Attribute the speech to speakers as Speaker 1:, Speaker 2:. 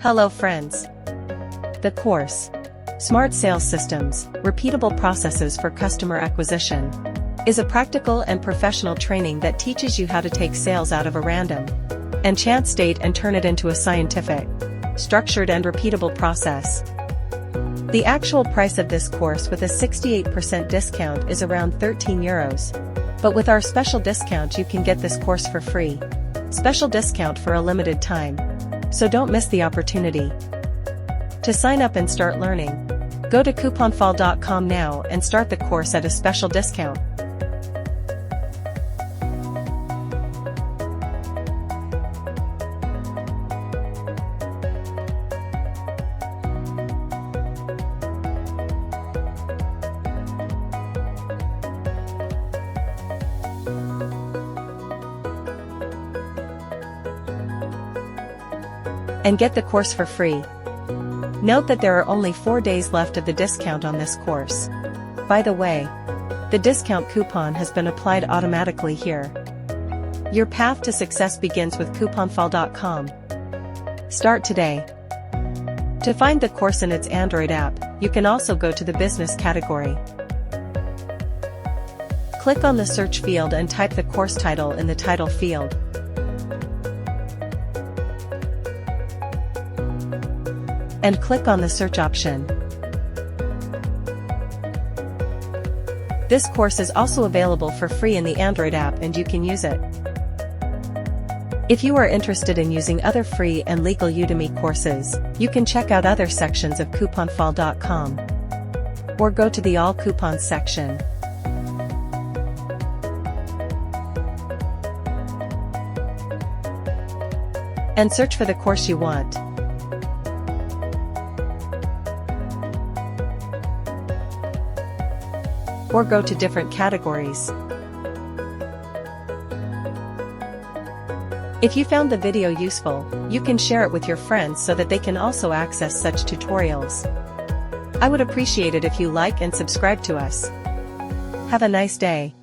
Speaker 1: Hello friends. The course, Smart Sales Systems, Repeatable Processes for Customer Acquisition, is a practical and professional training that teaches you how to take sales out of a random and chance state and turn it into a scientific, structured and repeatable process. The actual price of this course with a 68% discount is around €13, but with our special discount you can get this course for free. Special discount for a limited time. So don't miss the opportunity. To sign up and start learning, go to couponfall.com now and start the course at a special discount. And get the course for free. Note that there are only 4 days left of the discount on this course. By the way, the discount coupon has been applied automatically here. Your path to success begins with couponfall.com. Start today. To find the course in its Android app, you can also go to the business category. Click on the search field and type the course title in the title field. And click on the search option. This course is also available for free in the Android app and you can use it. If you are interested in using other free and legal Udemy courses, you can check out other sections of couponfall.com. Or go to the All Coupons section. And search for the course you want. Or go to different categories. If you found the video useful, you can share it with your friends so that they can also access such tutorials. I would appreciate it if you like and subscribe to us. Have a nice day.